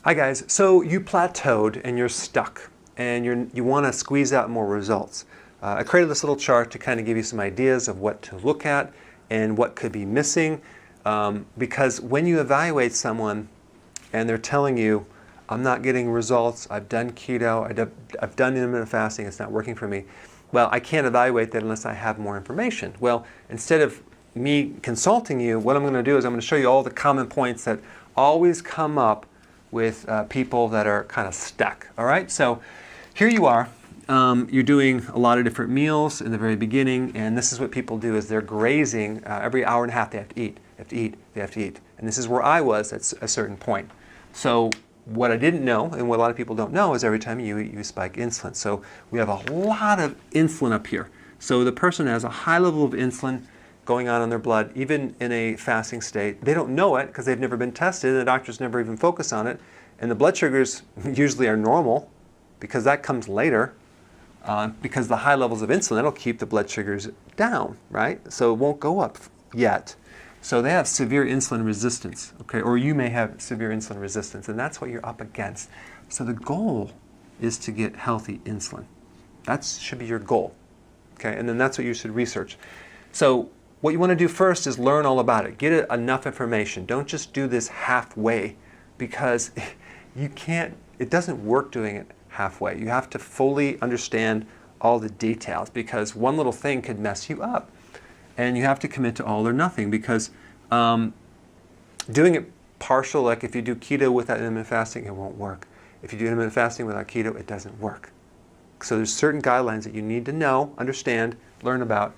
Hi guys, so you plateaued and you're stuck and you want to squeeze out more results. I created this little chart to kind of give you some ideas of what to look at and what could be missing, because when you evaluate someone and they're telling you, I'm not getting results, I've done keto, I've done intermittent fasting, it's not working for me, well, I can't evaluate that unless I have more information. Well, instead of me consulting you, what I'm going to do is I'm going to show you all the common points that always come up with people that are kind of stuck. All right, so here you are. You're doing a lot of different meals in the very beginning, and this is what people do: is they're grazing every hour and a half. They have to eat. They have to eat. They have to eat. And this is where I was at a certain point. So what I didn't know, and what a lot of people don't know, is every time you eat, you spike insulin. So we have a lot of insulin up here. So the person has a high level of insulin going on in their blood, even in a fasting state. They don't know it because they've never been tested, and the doctors never even focus on it. And the blood sugars usually are normal because that comes later, because the high levels of insulin, that'll keep the blood sugars down, right? So it won't go up yet. So they have severe insulin resistance, okay? Or you may have severe insulin resistance, and that's what you're up against. So the goal is to get healthy insulin. That should be your goal, okay? And then that's what you should research. So what you want to do first is learn all about it. Get enough information. Don't just do this halfway, because you can't, it doesn't work doing it halfway. You have to fully understand all the details, because one little thing could mess you up. And you have to commit to all or nothing, because doing it partial, like if you do keto without intermittent fasting, it won't work. If you do intermittent fasting without keto, it doesn't work. So there's certain guidelines that you need to know, understand, learn about,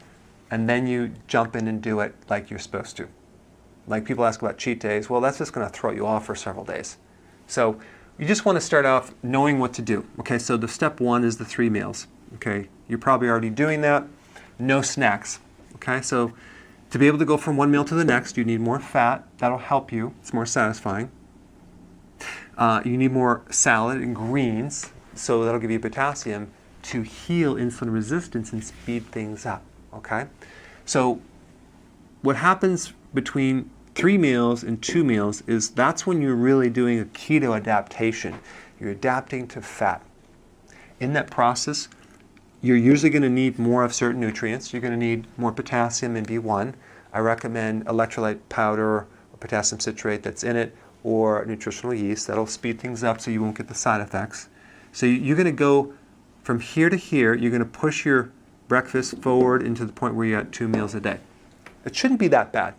and then you jump in and do it like you're supposed to. Like people ask about cheat days, well, that's just going to throw you off for several days. So you just want to start off knowing what to do. Okay, so the step one is the 3 meals. Okay, you're probably already doing that. No snacks. Okay, so to be able to go from one meal to the next, you need more fat. That'll help you. It's more satisfying. You need more salad and greens, so that'll give you potassium to heal insulin resistance and speed things up. Okay, so what happens between 3 meals and 2 meals is that's when you're really doing a keto adaptation. You're adapting to fat. In that process, you're usually going to need more of certain nutrients. You're going to need more potassium and B1. I recommend electrolyte powder or potassium citrate that's in it, or nutritional yeast. That'll speed things up so you won't get the side effects. So you're going to go from here to here. You're going to push your breakfast forward into the point where you're at 2 meals a day. It shouldn't be that bad.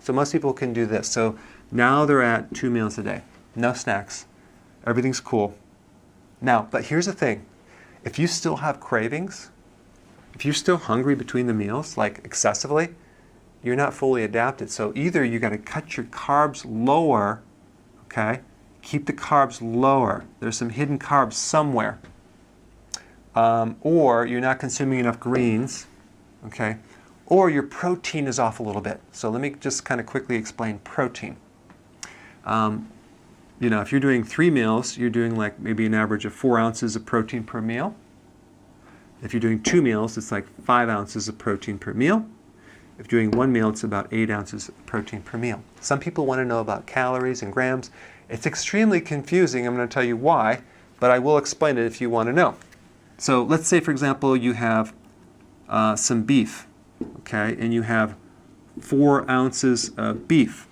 So most people can do this. So now they're at 2 meals a day. No snacks. Everything's cool. Now, but here's the thing. If you still have cravings, if you're still hungry between the meals, like excessively, you're not fully adapted. So either you got to cut your carbs lower, okay? Keep the carbs lower. There's some hidden carbs somewhere. Or you're not consuming enough greens, okay? Or your protein is off a little bit. So let me just kind of quickly explain protein. You know, if you're doing 3 meals, you're doing like maybe an average of 4 ounces of protein per meal. If you're doing 2 meals, it's like 5 ounces of protein per meal. If you're doing 1 meal, it's about 8 ounces of protein per meal. Some people want to know about calories and grams. It's extremely confusing. I'm going to tell you why, but I will explain it if you want to know. So let's say, for example, you have some beef, okay, and you have 4 ounces of beef,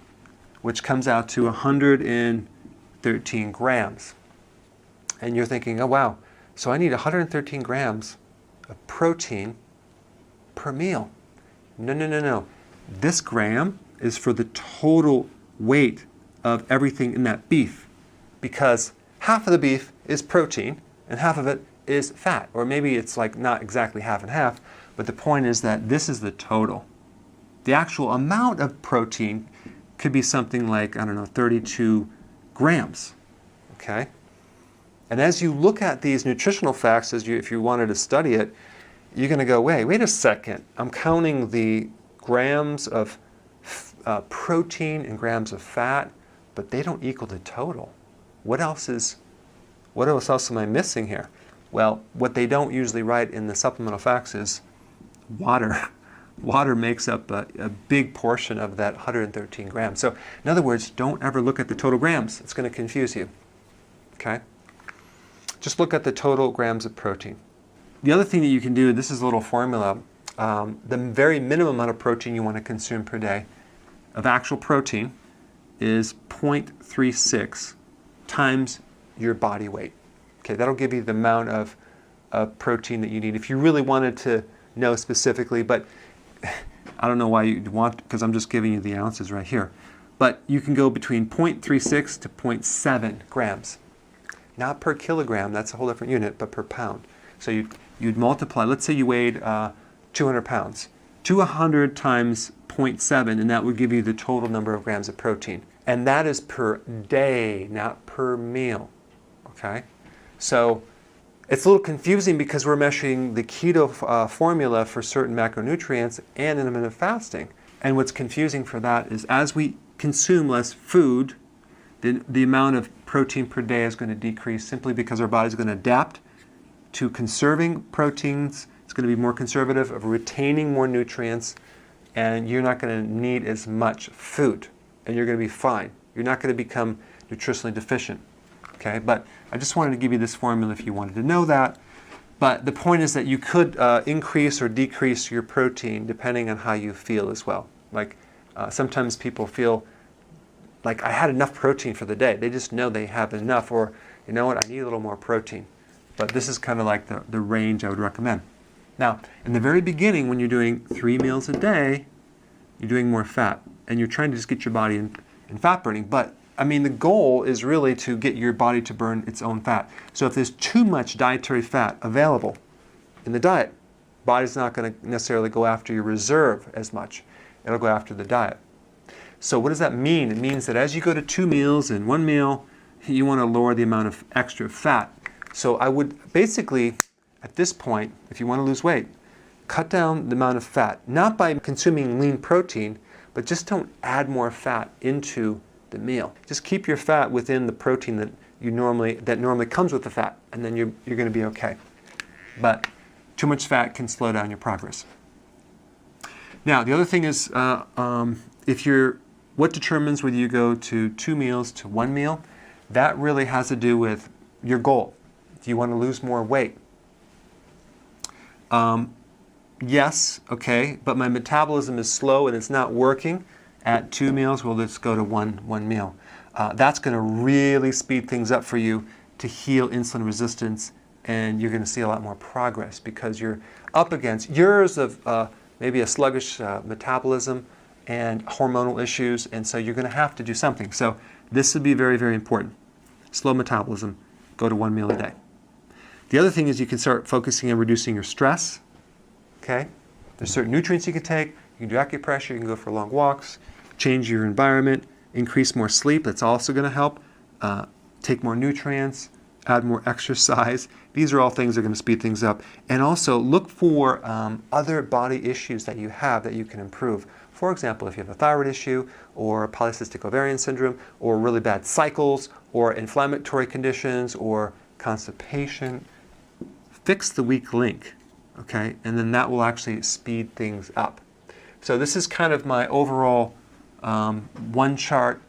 which comes out to 113 grams. And you're thinking, oh wow, so I need 113 grams of protein per meal. No, no, no, no. This gram is for the total weight of everything in that beef, because half of the beef is protein and half of it is fat. Or maybe it's like not exactly half and half, but the point is that this is the total. The actual amount of protein could be something like, I don't know, 32 grams, okay? And as you look at these nutritional facts, if you wanted to study it, you're going to go, wait a second. I'm counting the grams of protein and grams of fat, but they don't equal the total. What else am I missing here? Well, what they don't usually write in the supplemental facts is water. Water makes up a big portion of that 113 grams. So in other words, don't ever look at the total grams. It's going to confuse you. okay? Just look at the total grams of protein. The other thing that you can do, this is a little formula, the very minimum amount of protein you want to consume per day of actual protein is 0.36 times your body weight. Okay, that'll give you the amount of protein that you need. If you really wanted to know specifically, but I don't know why you'd want, because I'm just giving you the ounces right here. But you can go between 0.36 to 0.7 grams. Not per kilogram, that's a whole different unit, but per pound. So you'd multiply, let's say you weighed 200 pounds. 200 times 0.7, and that would give you the total number of grams of protein. And that is per day, not per meal, okay? So it's a little confusing because we're measuring the keto formula for certain macronutrients and intermittent fasting. And what's confusing for that is as we consume less food, the amount of protein per day is going to decrease simply because our body's going to adapt to conserving proteins. It's going to be more conservative of retaining more nutrients, and you're not going to need as much food, and you're going to be fine. You're not going to become nutritionally deficient. Okay, but I just wanted to give you this formula if you wanted to know that. But the point is that you could increase or decrease your protein depending on how you feel as well. Like sometimes people feel like I had enough protein for the day. They just know they have enough, or you know what, I need a little more protein. But this is kind of like the range I would recommend. Now, in the very beginning, when you're doing 3 meals a day, you're doing more fat, and you're trying to just get your body in fat burning. But I mean, the goal is really to get your body to burn its own fat. So if there's too much dietary fat available in the diet, body's not going to necessarily go after your reserve as much. It'll go after the diet. So what does that mean? It means that as you go to 2 meals and 1 meal, you want to lower the amount of extra fat. So I would basically, at this point, if you want to lose weight, cut down the amount of fat, not by consuming lean protein, but just don't add more fat into the meal. Just keep your fat within the protein that normally comes with the fat, and then you're going to be okay. But too much fat can slow down your progress. Now, the other thing is, what determines whether you go to 2 meals to 1 meal? That really has to do with your goal. Do you want to lose more weight? Yes, okay, but my metabolism is slow and it's not working at 2 meals. Well, let's go to one meal. That's going to really speed things up for you to heal insulin resistance, and you're going to see a lot more progress because you're up against years of maybe a sluggish metabolism and hormonal issues, and so you're going to have to do something. So this would be very, very important. Slow metabolism, go to 1 meal a day. The other thing is you can start focusing on reducing your stress. Okay? There's certain nutrients you can take. You can do acupressure, you can go for long walks, change your environment, increase more sleep. That's also going to help. Take more nutrients, add more exercise. These are all things that are going to speed things up. And also look for other body issues that you have that you can improve. For example, if you have a thyroid issue or polycystic ovarian syndrome or really bad cycles or inflammatory conditions or constipation, fix the weak link, okay? And then that will actually speed things up. So this is kind of my overall one chart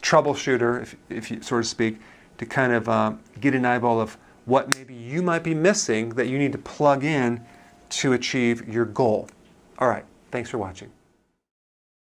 troubleshooter, if you sort of speak, to kind of get an eyeball of what maybe you might be missing that you need to plug in to achieve your goal. All right, thanks for watching.